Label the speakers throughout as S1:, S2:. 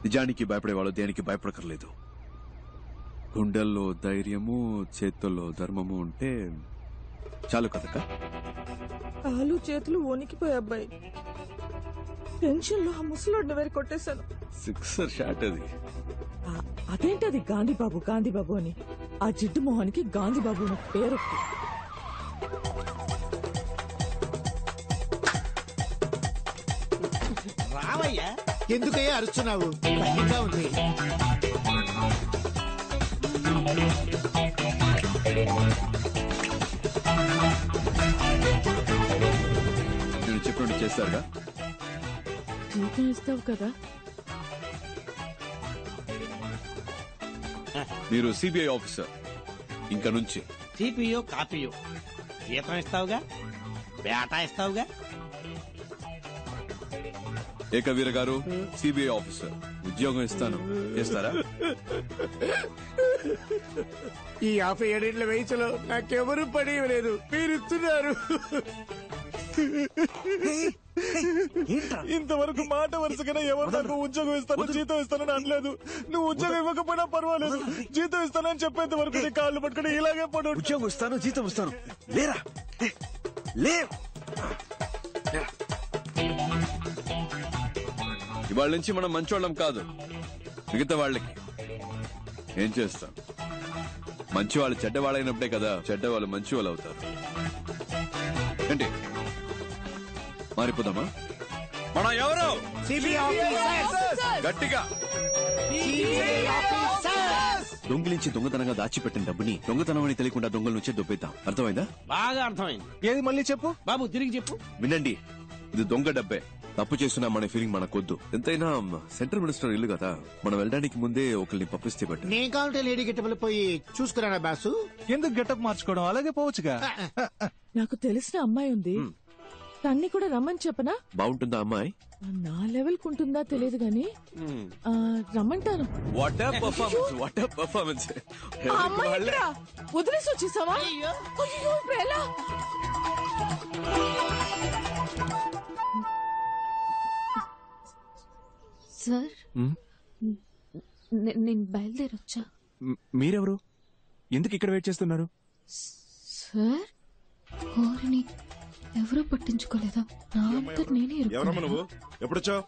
S1: నిజానికి భయపడేవాళ్ళు దేనికి భయపడకర్లేదు. గుండెల్లో ధైర్యము, చేతుల్లో ధర్మము ఉంటే చాలు కదక్క.
S2: కాలు చేతులు వణికిపోయి అబ్బాయి. టెన్షన్ లో ఆ ముసలోడిని వేరు కొట్టేశాను.
S1: 6 షాట్ అది.
S2: అదేంటది గాంధీబాబు గాంధీబాబు అని? ఆ జిడ్డు మొహానికి గాంధీబాబు అని పేరు.
S3: రావయ్యా, ఎందుకయ్యా అరుస్తున్నావు? భయంగా ఉంది.
S1: నేను చెప్పినట్టు చేస్తారుగా.
S2: జీతం ఇస్తావు కదా?
S1: మీరు సిబిఐ ఆఫీసర్. ఇంకా నుంచి
S3: సిపియో కాపీయో జీతం ఇస్తావుగా, బేటా ఇస్తావుగా.
S1: ఏకవీర గారు సిబిఐ ఆఫీసర్, ఉద్యోగం ఇస్తాను, చేస్తారా?
S3: ఈ 57 వయసులో నాకెవరూ పని ఇవ్వలేదు, మీరు ఇస్తున్నారు.
S4: ఇంతవరకు మాట వరుసగా ఎవరు నాకు ఉద్యోగం ఇస్తాను జీతం ఇస్తానని అనలేదు. నువ్వు ఉద్యోగం ఇవ్వకపోయినా పర్వాలేదు, జీతం ఇస్తానని చెప్పేంత వరకు నీ కాళ్ళు పట్టుకుని ఇలాగే పడు.
S5: ఉద్యోగం ఇస్తాను, జీతం ఇస్తాను, లేరా లే.
S1: ఇవాళ నుంచి మనం మంచోళ్ళం కాదు, మిగతా వాళ్ళకి ఏం చేస్తాం? మంచి వాళ్ళు చెడ్డవాళ్ళైనప్పుడే కదా చెడ్డవాళ్ళు మంచి వాళ్ళు అవుతారు. ఏంటి మారిపోదామా? మన ఎవరు? గట్టిగా దొంగిలించి దొంగతనంగా దాచిపెట్టిన డబ్బుని దొంగతనం అని తెలియకుండా దొంగల నుంచే దొబ్బేద్దాం. అర్థమైందా?
S3: బాగా అర్థమైంది.
S4: ఏది మళ్ళీ చెప్పు
S3: బాబు, తిరిగి చెప్పు.
S1: వినండి, ఇది దొంగ డబ్బే. తప్పు చేస్తున్నామనే ఫీలింగ్ మనకొద్దు. ఎంతైనా సెంట్రల్ మినిస్టర్ ఇల్లు కదా, మనం వెళ్ళడానికి ముందే ఒకరిని పంపిస్తే బట్టి.
S3: నేను కావాలంటే లేడీ గెటబుల్ పోయి చూసుకురానా బాసు?
S4: ఎందుకు గెటప్ మార్చుకోవడం, అలాగే పోవచ్చుగా.
S2: నాకు తెలిసిన అమ్మాయి ఉంది, తన్ని కూడా రమ్మని చెప్పనా?
S1: బాగుంటుందా అమ్మాయి?
S2: నా లెవెల్ కుంటుందా తెలియదు గాని రమ్మంటాను.
S1: What a performance, what a performance.
S2: వదిలేసి వచ్చేసావా? అయ్యో, ఇప్పుడు ఎలా?
S6: సార్, నేను బయలుదేరొచ్చా.
S4: మీరెవరు? ఎందుకు ఇక్కడ వెయిట్ చేస్తున్నారు?
S6: సార్, కోరిని ఎవరూ పట్టించుకోలేదా? నా అంతా నేనే
S7: ఎవరమ్మా నువ్వు? ఎప్పుడొచ్చావు?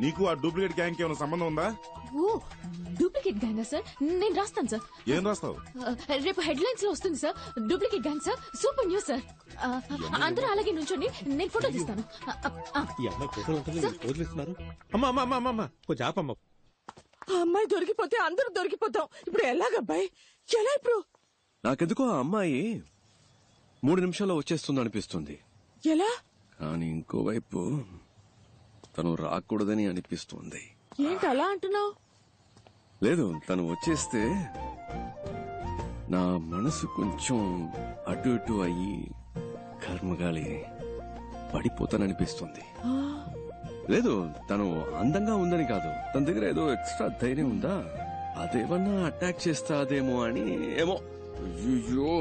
S7: నీకు ఆ డూప్లికేట్ గ్యాంగ్ ఏమైనా సంబంధం ఉందా?
S6: ఓ, డూప్లికేట్ గ్యాంగా సార్? నేను రాస్తాను సార్.
S7: ఏం రాస్తావు?
S6: రేపు హెడ్లైన్స్ లో వస్తుంది sir. Duplicate gang sir, super news sir. అందరూ అలాగే నుంచోండి, నేను ఫోటో తీస్తాను.
S2: కొంచెం ఆపమ్మ. ఆ అమ్మాయి దొరికిపోతే అందరూ దొరికిపోతాం. ఇప్పుడు ఎలాగబ్బాయి, ఎలా ఇప్పుడు?
S1: నాకెందుకో ఆ అమ్మాయి 3 నిమిషాల్లో వచ్చేస్తుంది అనిపిస్తుంది.
S2: ఎలా?
S1: కానీ ఇంకోవైపు తను రాకూడదని అనిపిస్తుంది.
S2: ఏంటి అలా అంటున్నావు?
S1: లేదు, తను వచ్చేస్తే నా మనసు కొంచెం అటు ఇటు అయ్యి కర్మగాలి పడిపోతాననిపిస్తుంది. లేదు, తను అందంగా ఉందని కాదు, తన దగ్గర ఏదో ఎక్స్ట్రా ధైర్యం ఉందా, అదేమన్నా అటాక్ చేస్తాదేమో అని. ఏమో. ஐயோ,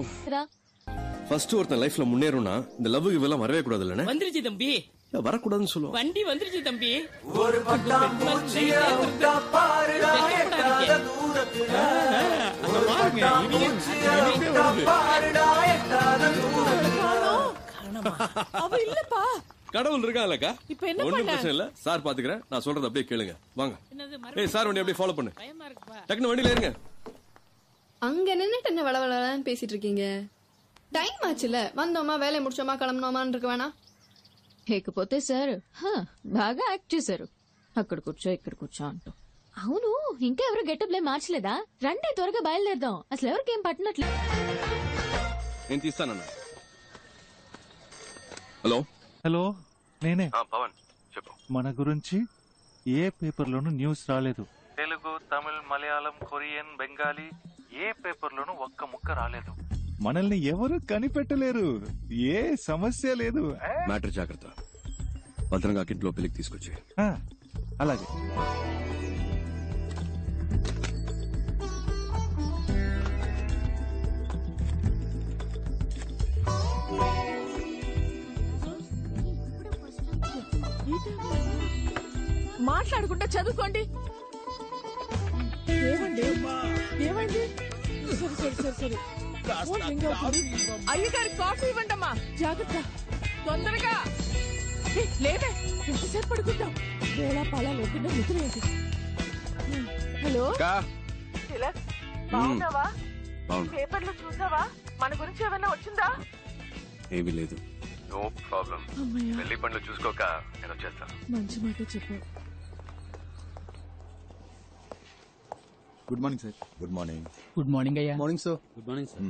S1: ஃபர்ஸ்ட் ஒருத்தன் லைஃப்ல முன்னேறுனா இந்த லவ் இவெல்லாம் வரவே கூடாதுல்ல.
S8: வந்துருச்சு தம்பி,
S1: வரக்கூடாதுன்னு சொல்லுவோம்.
S8: வண்டி வந்துருச்சு தம்பி.
S5: ஒரு பட்டாம்பூச்சியை விட்டா பாருடா எட்டாத தூரத்துல. ஒரு பட்டாம்பூச்சியை விட்டா பாருடா எட்டாத தூரத்துல.
S2: அவ இல்லப்பா.
S1: கடவுள் இருக்காங்கல்லக்கா,
S2: இப்ப என்ன
S1: ஒண்ணும்
S2: பண்ண?
S1: பிரச்சனை இல்ல. சார் பாத்துக்கிறேன், நான் சொல்றது அப்படியே கேளுங்க. வாங்க. ஏய் சார், வண்டி அப்படியே ஃபாலோ பண்ணு. டக்குனு வண்டியில ஏறுங்க.
S9: அங்க நின்னுட்டு என்ன வளவளன்னு பேசிட்டு இருக்கீங்க? டைம் ஆச்சுல, வந்தோமா வேலையை முடிச்சோமா கிளம்பணுமான்னு இருக்க வேணாம்.
S6: లేకపోతే సార్ బాగా యాక్ట్ చేశారు. అక్కడ కూర్చో ఇక్కడ కూర్చో అంటూ. అవును, ఇంకా ఎవరు గెటప్ లే మార్చలేదా? రండి త్వరగా బయలుదేరదాం. అసలు ఎవరికేం పట్టినట్లే.
S1: నేను తీస్తానన్నా. హలో
S4: హలో, నేనే
S1: పవన్, చెప్పు.
S4: మన గురించి ఏ పేపర్ లోనూ న్యూస్ రాలేదు. తెలుగు, తమిళ్, మలయాళం, కొరియన్, బెంగాలీ ఏ పేపర్ లోనూ ఒక్క ముక్క రాలేదు. మనల్ని ఎవరు కనిపెట్టలేరు, ఏ సమస్య లేదు.
S1: మ్యాటర్ జాగ్రత్త. భద్రంగా ఇంట్లో పెళ్లికి తీసుకొచ్చి.
S4: అలాగే.
S2: మాట్లాడుకుంటే చదువుకోండి. ఏమైందండి ఏమైంది సరే సరే సరే సరే ఫోన్ రింగ్ అవుతుంది. అయ్యగారి కాఫీ ఇవ్వండమ్మా జాగ్రత్త తొందరగా లేవే ఎంతసేపు పడుకుంటాం వేళ పాలా లేకుండా నిద్రలేదు. హలో తిలక్ బాగున్నావా? పేపర్లో చూసావా మన గురించి ఏమైనా వచ్చిందా?
S1: ఏమీ లేదు.
S8: No problem. పెళ్లి పనులు చూసుకోక నేను వచ్చేస్తాను.
S2: మంచి మాట చెప్పావు.
S7: Good morning sir. Good morning.
S10: Good morning అయ్యా.
S5: Morning sir. Good morning sir.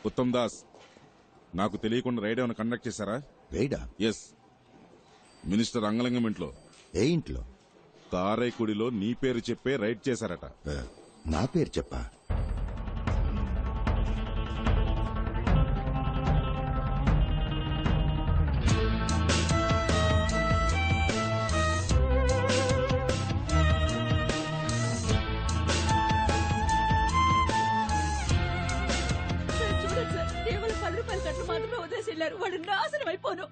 S7: Uttam Das, నాకు తెలియకుండా రైడ్ ఏమైనా కండక్ట్ చేశారా?
S11: రైడా?
S7: ఎస్. మినిస్టర్ అంగలింగం ఇంట్లో.
S11: ఏ ఇంట్లో?
S7: తారైకుడిలో నీ పేరు చెప్పే రైడ్ చేశారట.
S11: నా పేరు చెప్పా?
S6: కేవలం 10 రూపాయల కట్లు మాత్రమే వదిలేసి వెళ్ళారు. వాడు నాశనం అయిపోను.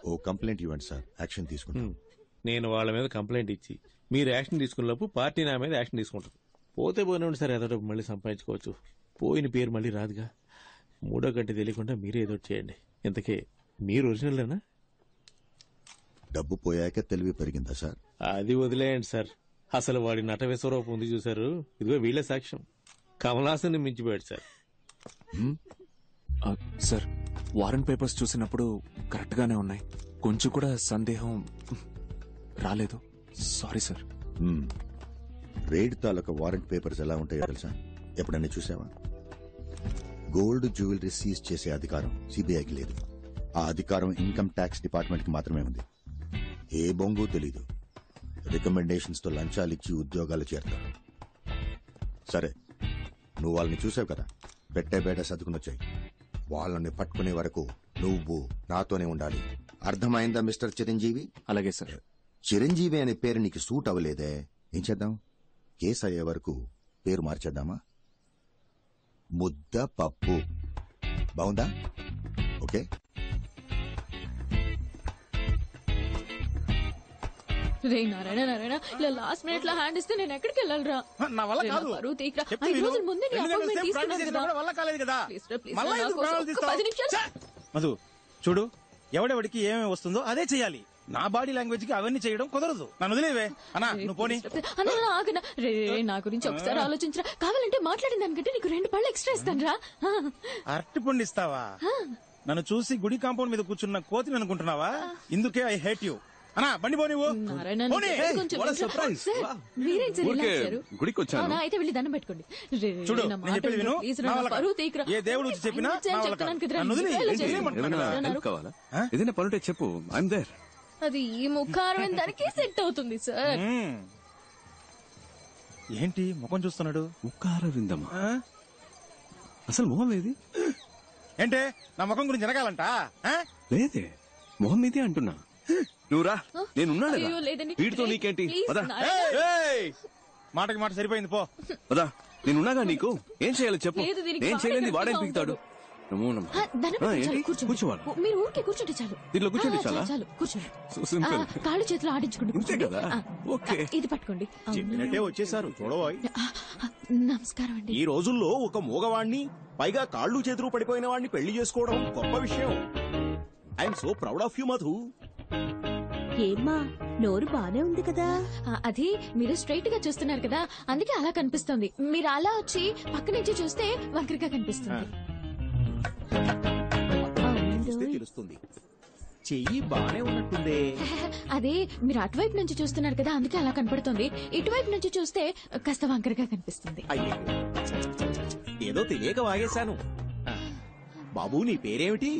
S11: ఓ కంప్లైంట్ ఇవ్వండి సార్, యాక్షన్ తీసుకుంటాం.
S3: నేను వాళ్ళ మీద కంప్లైంట్ ఇచ్చి మీరు యాక్షన్ తీసుకున్నప్పుడు పార్టీ నా మీద యాక్షన్ తీసుకుంటుంది. పోతే పోయినండి సార్, ఏదో మళ్ళీ సంపాదించుకోవచ్చు. పోయిన పేరు మళ్ళీ రాదుగా. మూడో గంట తెలియకుండా మీరే ఏదో చేయండి. ఇంతకే మీరు ఒరిజినల్లేనా?
S11: డబ్బు పోయాక తెలివి పెరిగిందా సార్?
S3: అది వదిలేయండి సార్. అసలు వాడి నట విశ్వరూపం ఉంది చూసారు, ఇదిగో వీళ్ళే సాక్ష్యం. కమలాసన్ మించిపోయాడు సార్.
S4: సార్, వారెంట్ పేపర్స్ చూసినప్పుడు కరెక్ట్ గానే ఉన్నాయి. కొంచెం కూడా సందేహం రాలేదు. Sorry sir.
S11: రేడ్ తాలూకా వారెంట్ పేపర్స్ ఎలా ఉంటాయో తెలుసా? ఎప్పుడైనా చూసావా? గోల్డ్ జ్యువెలరీ సీజ్ చేసే అధికారం సిబిఐకి లేదు. ఆ అధికారం ఇన్కమ్ ట్యాక్స్ డిపార్ట్మెంట్ కి మాత్రమే ఉంది. ఏ బొంగు తెలీదు. రికమెండేషన్స్ తో లంచాలు ఇచ్చి ఉద్యోగాలు చేరతారు. సరే, నువ్వు వాళ్ళని చూసావు కదా, పెట్టే బేట సర్దుకునొచ్చాయి. వాళ్ళని పట్టుకునే వరకు నువ్వు నాతోనే ఉండాలి. అర్థమైందా మిస్టర్ చిరంజీవి?
S4: అలాగే సార్.
S11: చిరంజీవి అనే పేరు నీకు సూట్ అవ్వలేదే, ఏం చేద్దాం? కేసు అయ్యే వరకు పేరు మార్చేద్దామా? ముద్ద పప్పు. బాగుందా? ఓకే.
S6: రే నారాయణ నారాయణ, ఇలా లాస్ట్ మినిట్ లో హ్యాండ్ ఇస్తే నేను ఎక్కడికి వెళ్ళాలరా?
S3: నా వల్ల కాదు.
S6: బరువు తీయకురా. 5 రోజుల ముందే నీ అపాయింట్మెంట్ తీసుకున్నాను కదా.
S3: వల్ల కాలేదు కదా.
S6: ప్లీజ్ రా, ప్లీజ్ రా, నా కోసం ఒక్క 10 నిమిషాలు.
S5: మధు చూడు, ఎవడెవడికి ఏమేమి వస్తుందో అదే చెయ్యాలి. నా బాడీ లాంగ్వేజ్ కి అవన్నీ చేయడం కుదరదు. నన్ను వదిలేవే అన్నా, నువ్వు పోనీ.
S6: అన్న ఆగనా. రే నా గురించి ఒకసారి ఆలోచించరా. కావాలంటే మాట్లాడిన దానికంటే నీకు 2 పళ్ళు ఎక్స్ట్రా ఇస్తాను రా.
S5: అరటి పండు ఇస్తావా? నన్ను చూసి గుడి కాంపౌండ్ మీద కూర్చున్న కోతిని అనుకుంటున్నావా? ఇందుకే ఐ హేట్ యూ. అన్నా బండి పోనీ.
S6: నారాయణ మీరేం సార్ ఇలా వచ్చారు?
S1: గుడికి వచ్చాను.
S6: అయితే వెళ్ళి దండం పెట్టుకోండి.
S5: చూడు, నేను చెప్పేది విను. నా వల్ల కాదు. ఏ దేవుడు వచ్చి చెప్పినా నా వల్ల కాదు. నన్ను వదిలి
S1: హెల్ప్ కావాలా? ఏదైనా పనుంటే చెప్పు, ఐఎమ్ దేర్.
S6: అది ఈ ముఖారం దానికి సెట్ అవుతుంది సార్.
S5: ఏంటి ముఖం చూస్తున్నాడు?
S1: ముఖారవిందమా? అసలు మొహం ఏది?
S5: ఏంటే నా ముఖం గురించి జరగాలంట?
S1: లేదే, మొహం మీదే అంటున్నా. నువ్వురా, నేనున్నాను.
S6: అయ్యో, లేదండి.
S1: వీటితో నీకేంటి? పదా
S5: మాటకి మాట సరిపోయింది, పో.
S1: పదా, నేనున్నాగా. నీకు ఏం చేయాలో చెప్పు.
S6: లేదు, దీనికి
S1: నేను చేయలేని
S6: వాడే
S1: వాడేం
S6: గట్టిగా
S1: పీకుతాడు.
S6: దండం పెట్టి చాలు, కూర్చోండి.
S1: కూర్చోవాలి.
S6: మీరు ఊరికే కూర్చుంటే చాలు.
S1: దీంట్లో కూర్చుంటే చాలా?
S6: చాలు, కూర్చోండి.
S1: So simple.
S6: కాళ్ళు చేతులు ఆడించుకుంటూ
S1: ఇంతే
S6: కూర్చోండి.
S1: కదా? ఓకే.
S6: ఇది పట్టుకోండి.
S5: చెప్పినట్టే వచ్చేసారు, చూడబోయ్.
S6: నమస్కారం అండి.
S5: ఈ రోజుల్లో ఒక మూగవాణ్ణి, పైగా కాళ్ళు చేతులు పడిపోయిన వాడిని పెళ్లి చేసుకోవడం గొప్ప విషయం. I'm so proud of you Madhu.
S12: ఏమ్మా, నోరు బానే ఉంది కదా?
S6: అది మీరు స్ట్రైట్ గా చూస్తున్నారు కదా, అందుకే అలా కనిపిస్తుంది. మీరు అలా వచ్చి పక్క నుంచి చూస్తే వంకరగా కనిపిస్తుంది.
S5: తెలుస్తుంది, చెయ్యి బానే ఉన్నట్టుందే.
S6: అదే మీరు అటువైపు నుంచి చూస్తున్నారు కదా, అందుకే అలా కనపడుతుంది. ఇటువైపు నుంచి చూస్తే కాస్త వంకరగా కనిపిస్తుంది.
S5: అయ్యో, ఏదో తెలియక వాగేశాను. బాబు, నీ పేరేమిటి?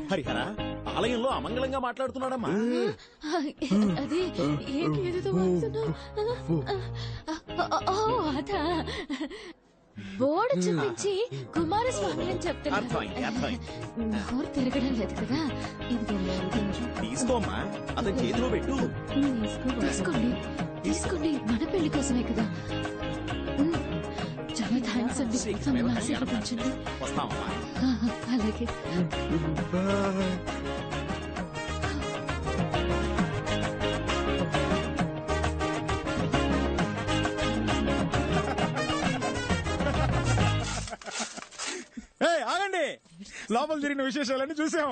S5: హరిహర, ఆలయంలో అమంగళంగా మాట్లాడుతున్నాడమ్మా.
S6: అదే ఏంటి ఏదో వాగుతున్నావ్? అదా బోర్డు చూపించి కుమారస్వామి అని చెప్తున్నారు. నోరు తిరగడం లేదు కదా.
S5: తీసుకోమ్మా, అతని చేతిలో పెట్టు.
S6: తీసుకోండి తీసుకోండి, మన పెళ్లి కోసమే కదా. చాలా చాలా థ్యాంక్స్ అండి. మమ్మల్ని ఆశీర్వదించండి. అలాగే.
S5: ఆగండి, లోపల జరిగిన విశేషాలన్నీ చూసాం.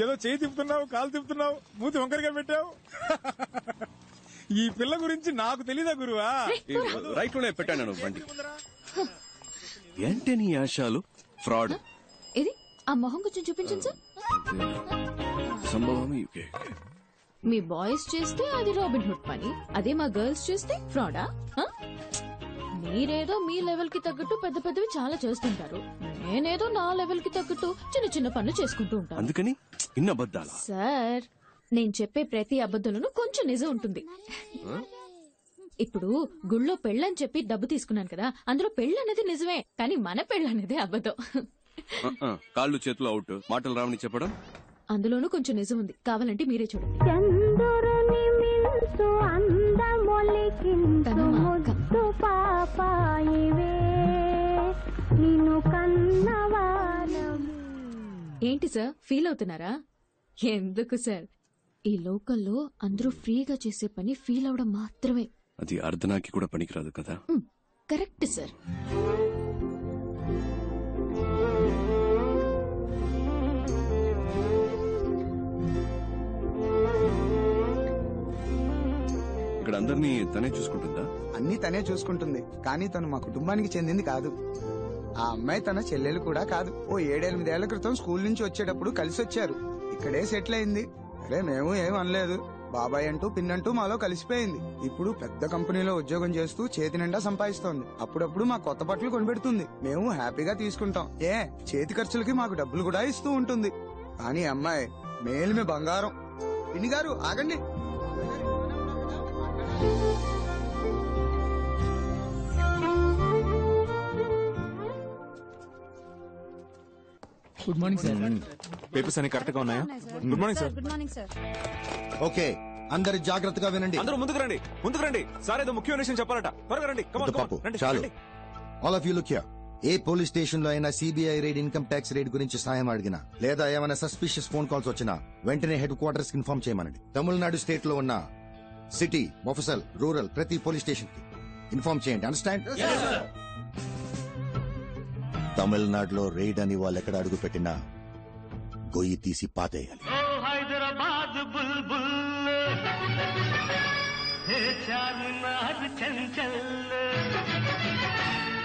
S5: ఏదో చేయి తిప్పుతున్నావు, కాలు తిప్పుతున్నావు, మూతి వంకరగా పెట్టావు. ఈ పిల్ల గురించి నాకు తెలీదా గురువా?
S1: రైట్ లోనే పెట్టాను బండి. ఏంటి నీ ఆశాలు? ఫ్రాడ్.
S6: ఇది ఆ మొహం కొంచెం చూపించండి సార్.
S1: సంభవం.
S6: మీ బాయ్స్ చేస్తే అది రాబిన్ హుడ్ పని, అదే మా గర్ల్స్ చేస్తే ఫ్రాడా? మీరేదో మీ లెవెల్ కి తగ్గట్టు పెద్ద పెద్దవి చాలా చేస్తుంటారు, నేనేదో నా లెవెల్ కి తగ్గట్టు చిన్న చిన్న పనులు చేసుకుంటూ ఉంటాను.
S1: అందుకని ఇన్ని అబద్ధాలా?
S6: సార్, నేను చెప్పే ప్రతి అబద్ధంలోనూ కొంచెం నిజం ఉంటుంది. ఇప్పుడు గుళ్ళో పెళ్ళని చెప్పి డబ్బు తీసుకున్నాను కదా, అందులో పెళ్ళనేది నిజమే, కానీ మన పెళ్ళనేది అబద్ధం.
S1: కాళ్ళు చేతులు అవుట్, మాటలు రావని చెప్పడం
S6: అందులోనూ కొంచెం నిజం ఉంది, కావాలంటే మీరే చూడండి. తను మా అక్క. ఏంటి సార్, ఫీల్ అవుతున్నారా? ఎందుకు సార్, ఈ లోకల్లో అందరూ ఫ్రీగా చేసే పని ఫీల్ అవడం మాత్రమే.
S1: అది అర్ధనాకి కూడా పనికిరాదు కదా.
S6: Correct sir.
S1: ఇక్కడ అందరినీ తనే చూసుకుంటుందా?
S10: అన్ని తనే చూసుకుంటుంది, కానీ తను మా కుటుంబానికి చెందింది కాదు. ఆ అమ్మాయి తన చెల్లెలు కూడా కాదు. ఓ 7-8 క్రితం స్కూల్ నుంచి వచ్చేటప్పుడు కలిసి వచ్చారు, ఇక్కడే సెటిల్ అయింది. అరే మేము ఏం అనలేదు, బాబాయ్ అంటూ పిన్నంటూ మాలో కలిసిపోయింది. ఇప్పుడు పెద్ద కంపెనీలో ఉద్యోగం చేస్తూ చేతి నిండా సంపాదిస్తోంది. అప్పుడప్పుడు మా కొత్త బట్టలు కొనిపెడుతుంది, మేము హ్యాపీగా తీసుకుంటాం. చేతి ఖర్చులకి మాకు డబ్బులు కూడా ఇస్తూ ఉంటుంది. కానీ అమ్మాయి మేలిమే బంగారం. పిన్ని గారు ఆగండి.
S4: Good morning sir. పేపర్స్ అన్ని కరెక్ట్ గా ఉన్నాయా? Good morning sir.
S9: Good morning sir.
S11: Okay, అందరు జాగ్రత్తగా వినండి.
S4: అందరూ ముందుకు రండి. సార్ ఏదో ముఖ్యమైన విషయం చెప్పాలట, త్వరగా రండి.
S11: చాలు. All of you look here. A police station లో అయినా CBI raid, income tax raid గురించి సాయం అడిగినా, లేదా ఏమైనా సస్పిషియస్ ఫోన్ కాల్స్ వచ్చినా వెంటనే హెడ్ క్వార్టర్స్ కి ఇన్ఫార్మ్ చేయమనండి. తమిళనాడు స్టేట్ లో ఉన్న సిటీ, మొఫసల్, రూరల్ ప్రతి పోలీస్ స్టేషన్ కి ఇన్ఫార్మ్ చేయండి. అండర్స్టాండ్? తమిళనాడులో రైడ్ అని వాళ్ళు ఎక్కడ అడుగు పెట్టినా గొయ్యి తీసి పాతేయాలి.
S13: హైదరాబాద్ బుల్బుల్ చార్మినార్ చంచల్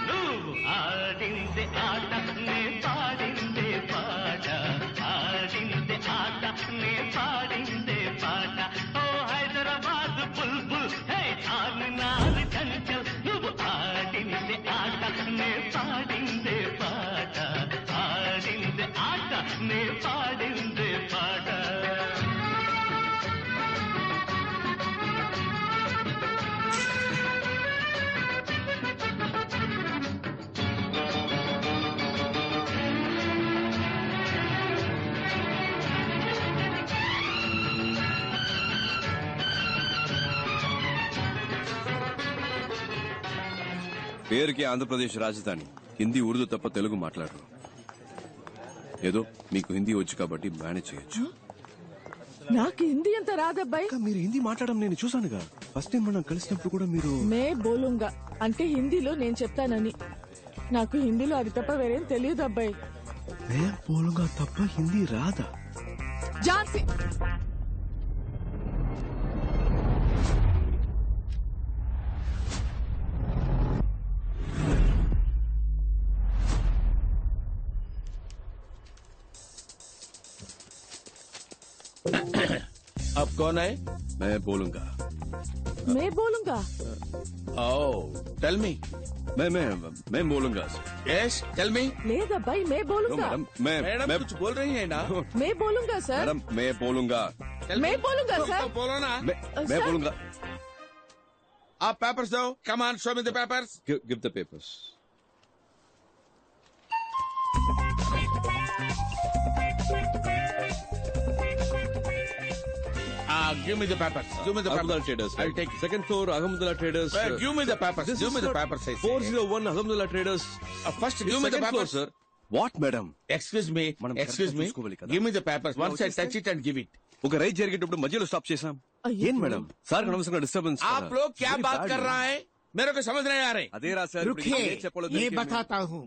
S13: నువ్వు ఆడిందే ఆట నే పాడిందే పాట, ఆడిందే ఆట నే పాడిందే పాట. ఓ హైదరాబాద్ బుల్బుల్ హే చార్మినార్ చంచల్ నువ్వు ఆడిందే ఆట నే పాడిందే పాట, ఆడిందే ఆట నే పాడిందే పాట.
S1: పేరుకి ఆంధ్రప్రదేశ్ రాజధాని, హిందీ ఉర్దూ తప్ప తెలుగు మాట్లాడరు. ఏదో మీకు హిందీ వచ్చు కాబట్టి మేనేజ్ చేయొచ్చు.
S2: నాకు హిందీ అంత రాదబ్బాయి.
S1: మీరు హిందీ మాట్లాడడం నేను చూసానుగా, ఫస్ట్ టైం మనం కలిసినప్పుడు కూడా మీరు
S2: మే బోలుంగా అంటే హిందీలో నేను చెప్తానని. నాకు హిందీలో అది తప్ప వేరేం తెలియదు అబ్బాయి.
S1: మే బోలుంగా తప్ప హిందీ రాదా?
S2: ఝాన్సీ
S3: अब कौन है?
S1: मैं बोलूंगा.
S2: मैं बोलूंगा.
S3: Oh, tell me.
S1: मैं बोलूंगा.
S3: Yes, tell me.
S2: లేదబ్బాయి मैं बोलूंगा.
S3: मैडम कुछ बोल रही है ना?
S2: मैं बोलूंगा सर.
S1: मैडम मैं बोलूंगा.
S2: मैं बोलूंगा सर.
S3: बोलो ना.
S1: मैं बोलूंगा.
S3: आप पेपर्स दो. Come on, show me the papers.
S1: Give the papers.
S3: Give me the papers. Give me the
S1: Ahmadullah
S3: papers.
S1: Traders.
S3: I'll take it.
S1: Second floor, Ahmadullah Traders.
S3: Give me the papers.
S1: This
S3: Give
S1: is,
S3: me the
S1: sir,
S3: papers. I say.
S1: 401 Ahmadullah Traders.
S3: First, give me the
S1: Second floor,
S3: papers.
S1: sir. What, madam?
S3: Excuse me.
S1: మనం
S3: Excuse
S1: correct గా
S3: me.
S1: చూసుకోవాలి కదా.
S3: Give me the papers. Once I
S1: వచ్చేస్తే?
S3: touch it and give it.
S1: ఒక ride జరిగేటప్పుడు మధ్యలో stop చేసాం. ఏం మేడం సార్ అనవసరంగా డిస్టర్బెన్స్.
S3: आप लोग क्या बात कर रहा है? मेरे को समझ नहीं आ रहे.
S1: అదే రా సార్.
S14: रुकिए, ये बताता हूँ.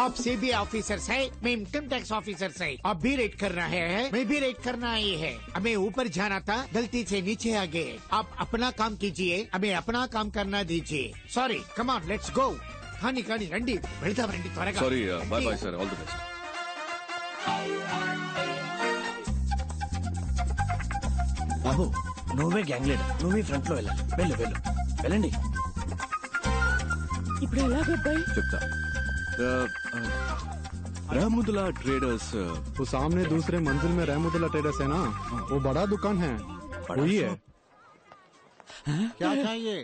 S14: आप सीबीआई ऑफिसर है, मैं इनकम टैक्स ऑफिसर है. आप भी रेड कर रहे हैं, मैं भी रेड करना ही है. हमें ऊपर जाना था, गलती से नीचे आ गए. आप अपना काम कीजिए, हमें अपना काम करना दीजिए. Sorry, come on, let's go. కానీ కానీ రండి, వెళ్తాం రండి త్వరగా.
S1: Sorry, bye bye sir, all the best.
S15: బాబు నువ్వే గ్యాంగ్ లీడర్, నువ్వే ఫ్రంట్ లో వెళ్ళాలి. వెళ్ళు వెళ్ళు వెళ్ళండి.
S2: ఇప్పుడు ఎలాగబ్బాయి?
S1: చెప్తా. रहमुदुल्ला ट्रेडर्स,
S16: वो सामने दूसरे मंजिल में रहमुदुल्ला ट्रेडर्स है ना, वो बड़ा दुकान है, वही है.
S14: क्या चाहिए?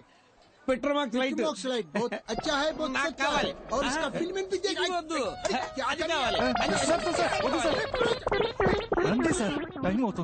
S15: Petromax light.
S14: लाइट बहुत अच्छा है, बहुत अच्छा है. और इसका फिल्म भी देखा. क्या
S4: రండి సార్, టైం అవుతుంది.